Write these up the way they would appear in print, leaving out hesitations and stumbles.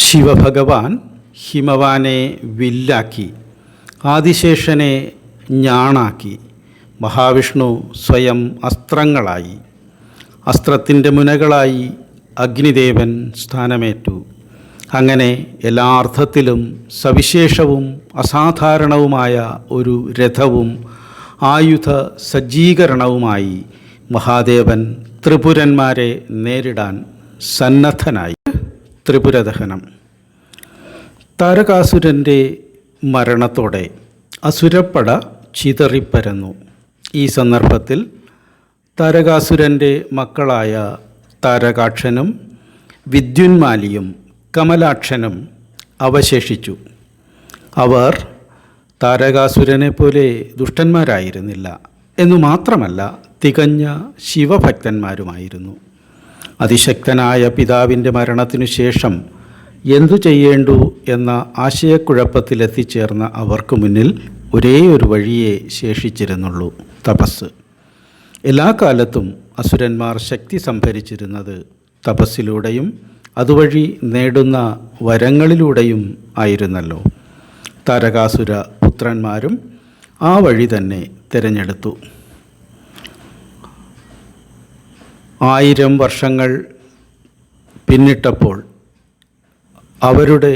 ശിവഭഗവാൻ ഹിമവാനെ വില്ലാക്കി, ആദിശേഷനെ ഞാണാക്കി, മഹാവിഷ്ണു സ്വയം അസ്ത്രങ്ങളായി, അസ്ത്രത്തിൻ്റെ മുനകളായി അഗ്നിദേവൻ സ്ഥാനമേറ്റു. അങ്ങനെ എല്ലാ അർത്ഥത്തിലും സവിശേഷവും അസാധാരണവുമായ ഒരു രഥവും ആയുധ സജ്ജീകരണവുമായി മഹാദേവൻ ത്രിപുരന്മാരെ നേരിടാൻ സന്നദ്ധനായി. ത്രിപുരദഹനം. താരകാസുരൻ്റെ മരണത്തോടെ അസുരപ്പട ചിതറിപ്പരന്നു. ഈ സന്ദർഭത്തിൽ താരകാസുരൻ്റെ മക്കളായ താരകാക്ഷനും വിദ്യുന്മാലിയും കമലാക്ഷനും അവശേഷിച്ചു. അവർ താരകാസുരനെ പോലെ ദുഷ്ടന്മാരായിരുന്നില്ല എന്നു മാത്രമല്ല, തികഞ്ഞ ശിവഭക്തന്മാരുമായിരുന്നു. അതിശക്തനായ പിതാവിൻ്റെ മരണത്തിനു ശേഷം എന്തു ചെയ്യേണ്ടു എന്ന ആശയക്കുഴപ്പത്തിലെത്തിച്ചേർന്ന അവർക്ക് മുന്നിൽ ഒരേ ഒരു വഴിയേ ശേഷിച്ചിരുന്നുള്ളൂ: തപസ്. എല്ലാ കാലത്തും അസുരന്മാർ ശക്തി സംഭരിച്ചിരുന്നത് തപസ്സിലൂടെയും അതുവഴി നേടുന്ന വരങ്ങളിലൂടെയും ആയിരുന്നല്ലോ. താരകാസുര പുത്രന്മാരും ആ വഴി തന്നെ തിരഞ്ഞെടുത്തു. 1000 വർഷങ്ങൾ പിന്നിട്ടപ്പോൾ അവരുടെ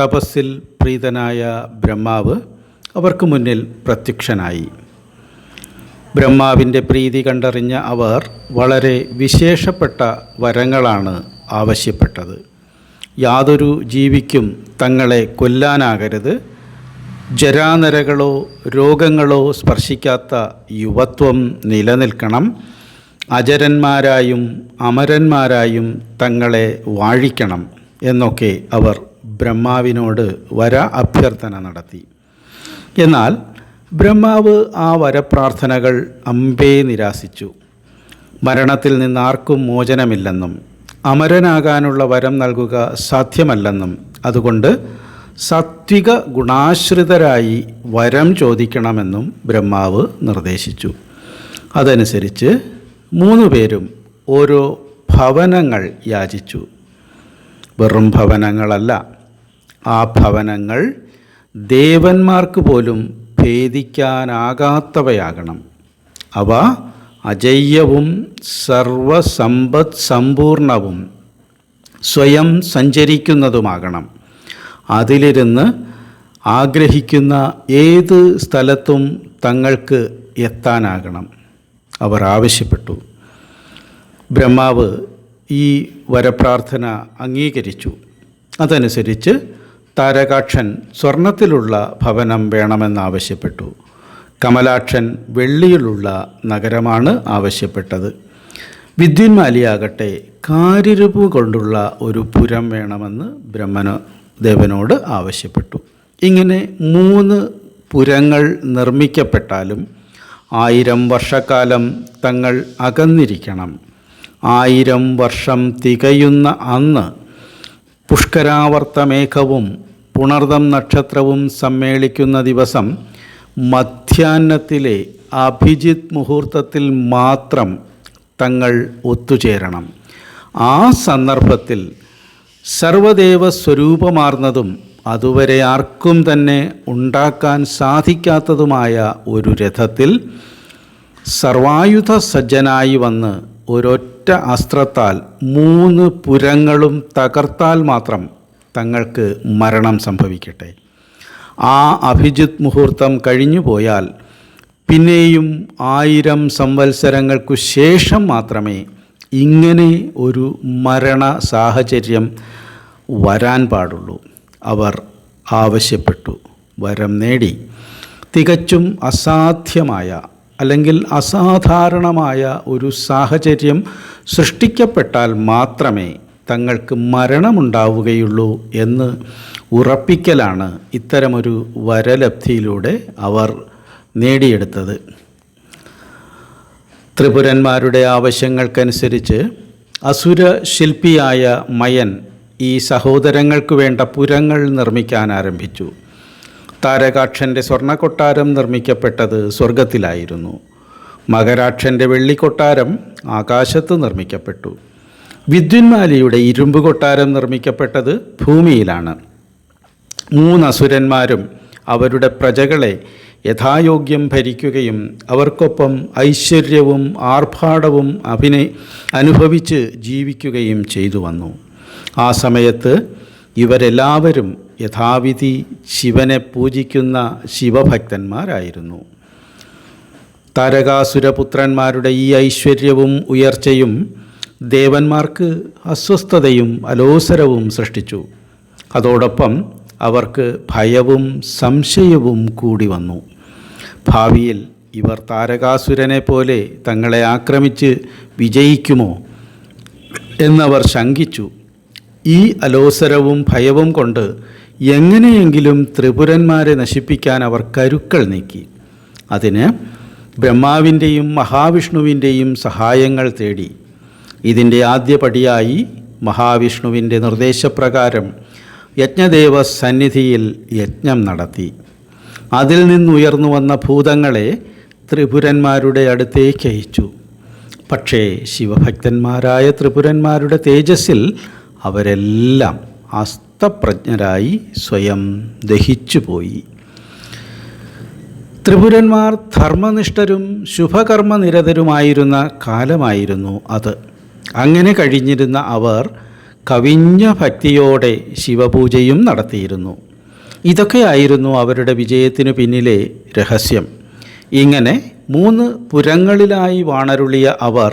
തപസ്സിൽ പ്രീതനായ ബ്രഹ്മാവ് അവർക്ക് മുന്നിൽ പ്രത്യക്ഷനായി. ബ്രഹ്മാവിൻ്റെ പ്രീതി കണ്ടറിഞ്ഞ അവർ വളരെ വിശേഷപ്പെട്ട വരങ്ങളാണ് ആവശ്യപ്പെട്ടത്. യാതൊരു ജീവിക്കും തങ്ങളെ കൊല്ലാനാകരുത്, ജരാനരകളോ രോഗങ്ങളോ സ്പർശിക്കാത്ത യുവത്വം നിലനിൽക്കണം, അജരന്മാരായും അമരന്മാരായും തങ്ങളെ വാഴിക്കണം എന്നൊക്കെ അവർ ബ്രഹ്മാവിനോട് വര അഭ്യർത്ഥന നടത്തി. എന്നാൽ ബ്രഹ്മാവ് ആ വരപ്രാർത്ഥനകൾ അമ്പേ നിരാസിച്ചു. മരണത്തിൽ നിന്നാർക്കും മോചനമില്ലെന്നും അമരനാകാനുള്ള വരം നൽകുക സാധ്യമല്ലെന്നും അതുകൊണ്ട് സാത്വിക ഗുണാശ്രിതരായി വരം ചോദിക്കണമെന്നും ബ്രഹ്മാവ് നിർദ്ദേശിച്ചു. അതനുസരിച്ച് 3 പേരും ഓരോ ഭവനങ്ങൾ യാചിച്ചു. വെറും ഭവനങ്ങളല്ല, ആ ഭവനങ്ങൾ ദേവന്മാർക്ക് പോലും ഭേദിക്കാനാകാത്തവയാകണം. അവ അജയ്യവും സർവസമ്പദ് സമ്പൂർണവും സ്വയം സഞ്ചരിക്കുന്നതുമാകണം. അതിലിരുന്ന് ആഗ്രഹിക്കുന്ന ഏത് സ്ഥലത്തും തങ്ങൾക്ക് എത്താനാകണം. അവർ ആവശ്യപ്പെട്ടു. ബ്രഹ്മാവ് ഈ വരപ്രാർത്ഥന അംഗീകരിച്ചു. അതനുസരിച്ച് താരകാക്ഷൻ സ്വർണത്തിലുള്ള ഭവനം വേണമെന്നാവശ്യപ്പെട്ടു. കമലാക്ഷൻ വെള്ളിയിലുള്ള നഗരമാണ് ആവശ്യപ്പെട്ടത്. വിദ്യുന്മാലിയാകട്ടെ കാരിരുമ്പ് കൊണ്ടുള്ള ഒരു പുരം വേണമെന്ന് ബ്രഹ്മദേവനോട് ആവശ്യപ്പെട്ടു. ഇങ്ങനെ 3 പുരങ്ങൾ നിർമ്മിക്കപ്പെട്ടാലും 1000 വർഷക്കാലം തങ്ങൾ അകന്നിരിക്കണം. 1000 വർഷം തികയുന്ന അന്ന് പുഷ്കരാവർത്തമേഘവും പുണർദം നക്ഷത്രവും സമ്മേളിക്കുന്ന ദിവസം മധ്യാഹ്നത്തിലെ അഭിജിത്ത് മുഹൂർത്തത്തിൽ മാത്രം തങ്ങൾ ഒത്തുചേരണം. ആ സന്ദർഭത്തിൽ സർവദേവ സ്വരൂപമാർന്നതും അതുവരെ ആർക്കും തന്നെ ഉണ്ടാക്കാൻ സാധിക്കാത്തതുമായ ഒരു രഥത്തിൽ സർവായുധ സജ്ജനായി വന്ന് ഒരൊറ്റ അസ്ത്രത്താൽ 3 പുരങ്ങളും തകർത്താൽ മാത്രം തങ്ങൾക്ക് മരണം സംഭവിക്കട്ടെ. ആ അഭിജിത്ത് മുഹൂർത്തം കഴിഞ്ഞു പോയാൽ പിന്നെയും 1000 സംവത്സരങ്ങൾക്കു ശേഷം മാത്രമേ ഇങ്ങനെ ഒരു മരണ സാഹചര്യം വരാൻ പാടുള്ളൂ. അവർ ആവശ്യപ്പെട്ടു, വരം നേടി. തികച്ചും അസാധ്യമായ അല്ലെങ്കിൽ അസാധാരണമായ ഒരു സാഹചര്യം സൃഷ്ടിക്കപ്പെട്ടാൽ മാത്രമേ തങ്ങൾക്ക് മരണമുണ്ടാവുകയുള്ളൂ എന്ന് ഉറപ്പിക്കലാണ് ഇത്തരമൊരു വരലബ്ധിയിലൂടെ അവർ നേടിയെടുത്തത്. ത്രിപുരന്മാരുടെ ആവശ്യങ്ങൾക്കനുസരിച്ച് അസുര ശില്പിയായ മയൻ ഈ സഹോദരങ്ങൾക്ക് വേണ്ട പുരങ്ങൾ നിർമ്മിക്കാൻ ആരംഭിച്ചു. താരകാക്ഷൻ്റെ സ്വർണ്ണക്കൊട്ടാരം നിർമ്മിക്കപ്പെട്ടത് സ്വർഗത്തിലായിരുന്നു. മകരാക്ഷൻ്റെ വെള്ളിക്കൊട്ടാരം ആകാശത്ത് നിർമ്മിക്കപ്പെട്ടു. വിദ്യുന്മാലിയുടെ ഇരുമ്പ് കൊട്ടാരം നിർമ്മിക്കപ്പെട്ടത് ഭൂമിയിലാണ്. 3 അസുരന്മാരും അവരുടെ പ്രജകളെ യഥായോഗ്യം ഭരിക്കുകയും അവർക്കൊപ്പം ഐശ്വര്യവും ആർഭാടവും അനുഭവിച്ച് ജീവിക്കുകയും ചെയ്തു വന്നു. ആ സമയത്ത് ഇവരെല്ലാവരും യഥാവിധി ശിവനെ പൂജിക്കുന്ന ശിവഭക്തന്മാരായിരുന്നു. താരകാസുരപുത്രന്മാരുടെ ഈ ഐശ്വര്യവും ഉയർച്ചയും ദേവന്മാർക്ക് അസ്വസ്ഥതയും അലോസരവും സൃഷ്ടിച്ചു. അതോടൊപ്പം അവർക്ക് ഭയവും സംശയവും കൂടി വന്നു. ഭാവിയിൽ ഇവർ താരകാസുരനെ പോലെ തങ്ങളെ ആക്രമിച്ച് വിജയിക്കുമോ എന്നവർ ശങ്കിച്ചു. ഈ അലോസരവും ഭയവും കൊണ്ട് എങ്ങനെയെങ്കിലും ത്രിപുരന്മാരെ നശിപ്പിക്കാൻ അവർ കരുക്കൾ നീക്കി. അതിന് ബ്രഹ്മാവിൻ്റെയും മഹാവിഷ്ണുവിൻ്റെയും സഹായങ്ങൾ തേടി. ഇതിൻ്റെ ആദ്യപടിയായി മഹാവിഷ്ണുവിൻ്റെ നിർദ്ദേശപ്രകാരം യജ്ഞദേവ സന്നിധിയിൽ യജ്ഞം നടത്തി. അതിൽ നിന്നുയർന്നു വന്ന ഭൂതങ്ങളെ ത്രിപുരന്മാരുടെ അടുത്തേക്ക് അയച്ചു. പക്ഷേ ശിവഭക്തന്മാരായ ത്രിപുരന്മാരുടെ തേജസ്സിൽ അവരെല്ലാം അസ്തപ്രജ്ഞരായി സ്വയം ദഹിച്ചുപോയി. ത്രിപുരന്മാർ ധർമ്മനിഷ്ഠരും ശുഭകർമ്മനിരതരുമായിരുന്ന കാലമായിരുന്നു അത്. അങ്ങനെ കഴിഞ്ഞിരുന്ന അവർ കവിഞ്ഞ ഭക്തിയോടെ ശിവപൂജയും നടത്തിയിരുന്നു. ഇതൊക്കെയായിരുന്നു അവരുടെ വിജയത്തിനു പിന്നിലെ രഹസ്യം. ഇങ്ങനെ 3 പുരങ്ങളിലായി വാണരുളിയ അവർ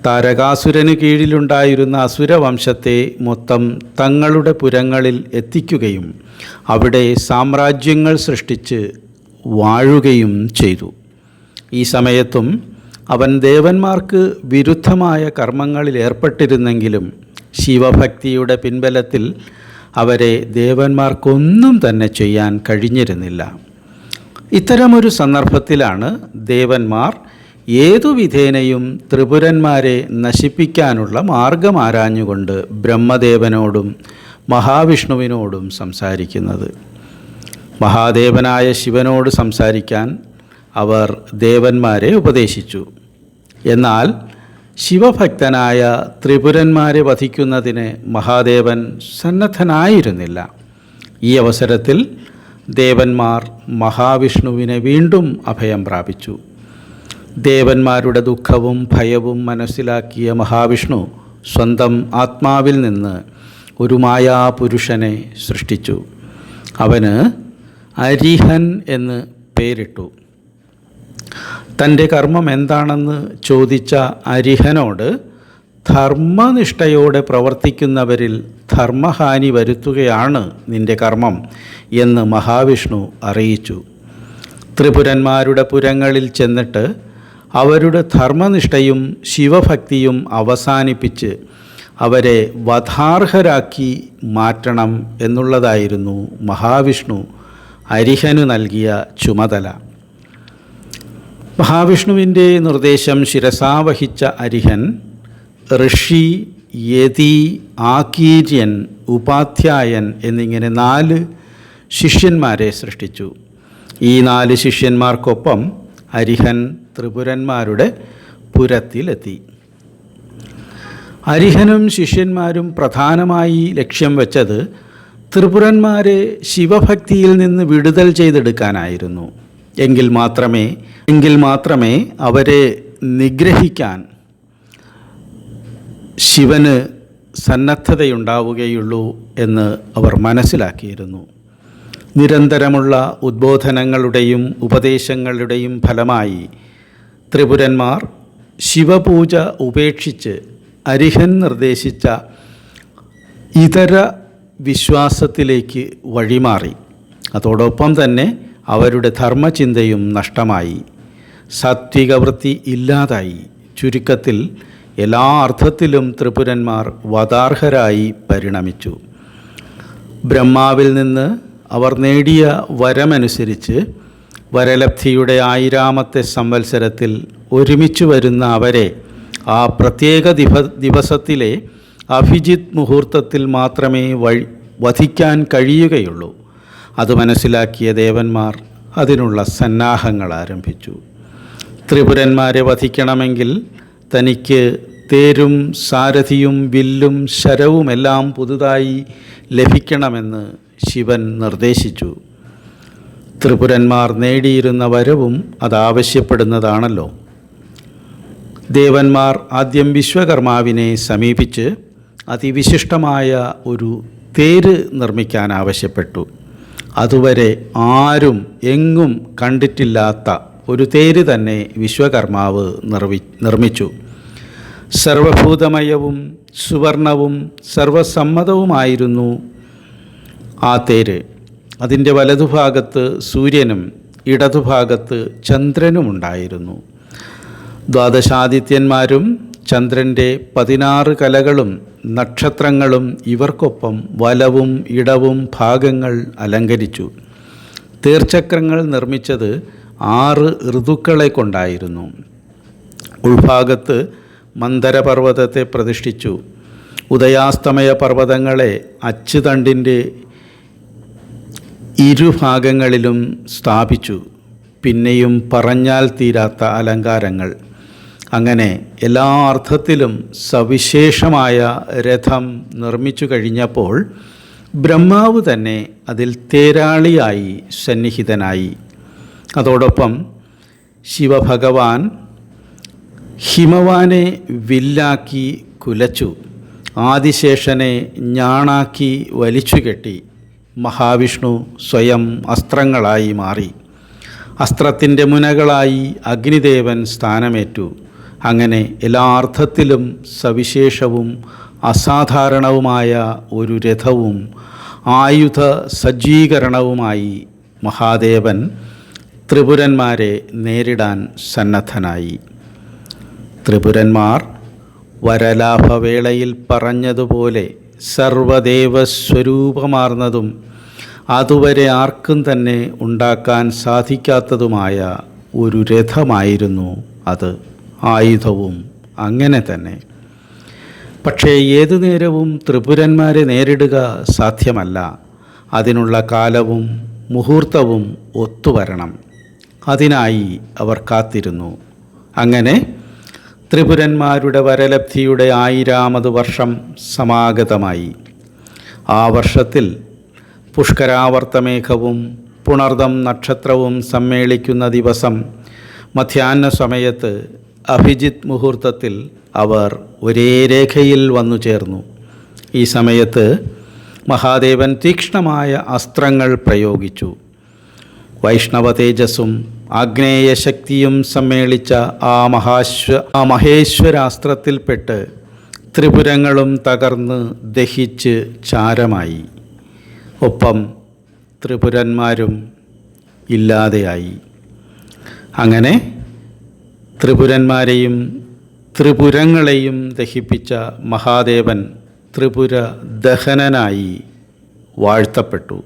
താരകാസുരന് കീഴിലുണ്ടായിരുന്ന അസുരവംശത്തെ മൊത്തം തങ്ങളുടെ പുരങ്ങളിൽ എത്തിക്കുകയും അവിടെ സാമ്രാജ്യങ്ങൾ സൃഷ്ടിച്ച് വാഴുകയും ചെയ്തു. ഈ സമയത്തും അവൻ ദേവന്മാർക്ക് വിരുദ്ധമായ കർമ്മങ്ങളിൽ ഏർപ്പെട്ടിരുന്നെങ്കിലും ശിവഭക്തിയുടെ പിൻബലത്തിൽ അവരെ ദേവന്മാർക്കൊന്നും തന്നെ ചെയ്യാൻ കഴിഞ്ഞിരുന്നില്ല. ഇത്തരമൊരു സന്ദർഭത്തിലാണ് ദേവന്മാർ ഏതു വിധേനയും ത്രിപുരന്മാരെ നശിപ്പിക്കാനുള്ള മാർഗം ആരാഞ്ഞുകൊണ്ട് ബ്രഹ്മദേവനോടും മഹാവിഷ്ണുവിനോടും സംസാരിക്കുന്നത്. മഹാദേവനായ ശിവനോട് സംസാരിക്കാൻ അവർ ദേവന്മാരെ ഉപദേശിച്ചു. എന്നാൽ ശിവഭക്തനായ ത്രിപുരന്മാരെ വധിക്കുന്നതിന് മഹാദേവൻ സന്നദ്ധനായിരുന്നില്ല. ഈ അവസരത്തിൽ ദേവന്മാർ മഹാവിഷ്ണുവിനെ വീണ്ടും അഭയം പ്രാപിച്ചു. ദേവന്മാരുടെ ദുഃഖവും ഭയവും മനസ്സിലാക്കിയ മഹാവിഷ്ണു സ്വന്തം ആത്മാവിൽ നിന്ന് ഒരു മായാപുരുഷനെ സൃഷ്ടിച്ചു. അവന് അരിഹൻ എന്ന് പേരിട്ടു. തൻ്റെ കർമ്മം എന്താണെന്ന് ചോദിച്ച അരിഹനോട് ധർമ്മനിഷ്ഠയോടെ പ്രവർത്തിക്കുന്നവരിൽ ധർമ്മഹാനി വരുത്തുകയാണ് നിൻ്റെ കർമ്മം എന്ന് മഹാവിഷ്ണു അറിയിച്ചു. ത്രിപുരന്മാരുടെ പുരങ്ങളിൽ ചെന്നിട്ട് അവരുടെ ധർമ്മനിഷ്ഠയും ശിവഭക്തിയും അവസാനിപ്പിച്ച് അവരെ വധാർഹരാക്കി മാറ്റണം എന്നുള്ളതായിരുന്നു മഹാവിഷ്ണു അരിഹനു നൽകിയ ചുമതല. മഹാവിഷ്ണുവിൻ്റെ നിർദ്ദേശം ശിരസാവഹിച്ച അരിഹൻ ഋഷി, യതി, ആകീര്യൻ, ഉപാധ്യായൻ എന്നിങ്ങനെ 4 ശിഷ്യന്മാരെ സൃഷ്ടിച്ചു. ഈ 4 ശിഷ്യന്മാർക്കൊപ്പം അരിഹൻ ത്രിപുരന്മാരുടെ പുരത്തിലെത്തി. അരിഹനും ശിഷ്യന്മാരും പ്രധാനമായി ലക്ഷ്യം വെച്ചത് ത്രിപുരന്മാരെ ശിവഭക്തിയിൽ നിന്ന് വിടുതൽ ചെയ്തെടുക്കാനായിരുന്നു. എങ്കിൽ മാത്രമേ അവരെ നിഗ്രഹിക്കാൻ ശിവന് സന്നദ്ധതയുണ്ടാവുകയുള്ളൂ എന്ന് അവർ മനസ്സിലാക്കിയിരുന്നു. നിരന്തരമുള്ള ഉദ്ബോധനങ്ങളുടെയും ഉപദേശങ്ങളുടെയും ഫലമായി ത്രിപുരന്മാർ ശിവപൂജ ഉപേക്ഷിച്ച് അരിഹൻ നിർദ്ദേശിച്ച ഇതര വിശ്വാസത്തിലേക്ക് വഴിമാറി. അതോടൊപ്പം തന്നെ അവരുടെ ധർമ്മചിന്തയും നഷ്ടമായി. സാത്വികവൃത്തി ഇല്ലാതായി. ചുരുക്കത്തിൽ എല്ലാ അർത്ഥത്തിലും ത്രിപുരന്മാർ വധാർഹരായി പരിണമിച്ചു. ബ്രഹ്മാവിൽ നിന്ന് അവർ നേടിയ വരമനുസരിച്ച് വരലബ്ധിയുടെ 1000ാമത്തെ സംവത്സരത്തിൽ ഒരുമിച്ച് വരുന്ന അവരെ ആ പ്രത്യേക ദിവസത്തിലെ അഭിജിത്ത് മുഹൂർത്തത്തിൽ മാത്രമേ വധിക്കാൻ കഴിയുകയുള്ളൂ. അത് മനസ്സിലാക്കിയ ദേവന്മാർ അതിനുള്ള സന്നാഹങ്ങൾ ആരംഭിച്ചു. ത്രിപുരന്മാരെ വധിക്കണമെങ്കിൽ തനിക്ക് തേരും സാരഥിയും വില്ലും ശരവുമെല്ലാം പുതുതായി ലഭിക്കണമെന്ന് ശിവൻ നിർദ്ദേശിച്ചു. ത്രിപുരന്മാർ നേടിയിരുന്ന വരവും അതാവശ്യപ്പെടുന്നതാണല്ലോ. ദേവന്മാർ ആദ്യം വിശ്വകർമാവിനെ സമീപിച്ച് അതിവിശിഷ്ടമായ ഒരു തേര് നിർമ്മിക്കാൻ ആവശ്യപ്പെട്ടു. അതുവരെ ആരും എങ്ങും കണ്ടിട്ടില്ലാത്ത ഒരു തേര് തന്നെ വിശ്വകർമാവ് നിർമ്മിച്ചു. സർവഭൂതമയവും സുവർണവും സർവസമ്മതവുമായിരുന്നു ആ തേര്. അതിൻ്റെ വലതുഭാഗത്ത് സൂര്യനും ഇടതുഭാഗത്ത് ചന്ദ്രനുമുണ്ടായിരുന്നു. ദ്വാദശാദിത്യന്മാരും ചന്ദ്രൻ്റെ 16 കലകളും നക്ഷത്രങ്ങളും ഇവർക്കൊപ്പം വലവും ഇടവും ഭാഗങ്ങൾ അലങ്കരിച്ചു. തേർച്ചക്രങ്ങൾ നിർമ്മിച്ചത് 6 ഋതുക്കളെ കൊണ്ടായിരുന്നു. ഉൾഭാഗത്ത് മന്ദരപർവ്വതത്തെ പ്രതിഷ്ഠിച്ചു. ഉദയാസ്തമയ പർവ്വതങ്ങളെ അച്ചുതണ്ടിൻ്റെ ഇരുഭാഗങ്ങളിലും സ്ഥാപിച്ചു. പിന്നെയും പറഞ്ഞാൽ തീരാത്ത അലങ്കാരങ്ങൾ. അങ്ങനെ എല്ലാ അർത്ഥത്തിലും സവിശേഷമായ രഥം നിർമ്മിച്ചു കഴിഞ്ഞപ്പോൾ ബ്രഹ്മാവ് തന്നെ അതിൽ തേരാളിയായി സന്നിഹിതനായി. അതോടൊപ്പം ശിവഭഗവാൻ ഹിമവാനെ വില്ലാക്കി കുലച്ചു. ആദിശേഷനെ ഞാണാക്കി വലിച്ചുകെട്ടി. മഹാവിഷ്ണു സ്വയം അസ്ത്രങ്ങളായി മാറി. അസ്ത്രത്തിൻ്റെ മുനകളായി അഗ്നിദേവൻ സ്ഥാനമേറ്റു. അങ്ങനെ എല്ലാ അർത്ഥത്തിലും സവിശേഷവും അസാധാരണവുമായ ഒരു രഥവും ആയുധ സജ്ജീകരണവുമായി മഹാദേവൻ ത്രിപുരന്മാരെ നേരിടാൻ സന്നദ്ധനായി. ത്രിപുരന്മാർ വരലാഭവേളയിൽ പറഞ്ഞതുപോലെ സർവദേവസ്വരൂപമാർന്നതും അതുവരെ ആർക്കും തന്നെ ഉണ്ടാക്കാൻ സാധിക്കാത്തതുമായ ഒരു രഥമായിരുന്നു അത്. ആയുധവും അങ്ങനെ തന്നെ. പക്ഷേ ഏതു നേരവും ത്രിപുരന്മാരെ നേരിടുക സാധ്യമല്ല. അതിനുള്ള കാലവും മുഹൂർത്തവും ഒത്തുവരണം. അതിനായി അവർ കാത്തിരുന്നു. അങ്ങനെ ത്രിപുരന്മാരുടെ വരലബ്ധിയുടെ 1000ാമത് വർഷം സമാഗതമായി. ആ വർഷത്തിൽ പുഷ്കരാവർത്തമേഘവും പുണർദം നക്ഷത്രവും സമ്മേളിക്കുന്ന ദിവസം മധ്യാഹ്ന സമയത്ത് അഭിജിത്ത് മുഹൂർത്തത്തിൽ അവർ ഒരേ രേഖയിൽ വന്നു ചേർന്നു. ഈ സമയത്ത് മഹാദേവൻ തീക്ഷ്ണമായ അസ്ത്രങ്ങൾ പ്രയോഗിച്ചു. വൈഷ്ണവ തേജസ്സും ആഗ്നേയ ശക്തിയും സമ്മേളിച്ച ആ മഹേശ്വരാസ്ത്രത്തിൽപ്പെട്ട് ത്രിപുരങ്ങളും തകർന്ന് ദഹിച്ച് ചാരമായി. ഒപ്പം ത്രിപുരന്മാരും ഇല്ലാതെയായി. അങ്ങനെ ത്രിപുരന്മാരെയും ത്രിപുരങ്ങളെയും ദഹിപ്പിച്ച മഹാദേവൻ ത്രിപുര ദഹനനായി വാഴ്ത്തപ്പെട്ടു.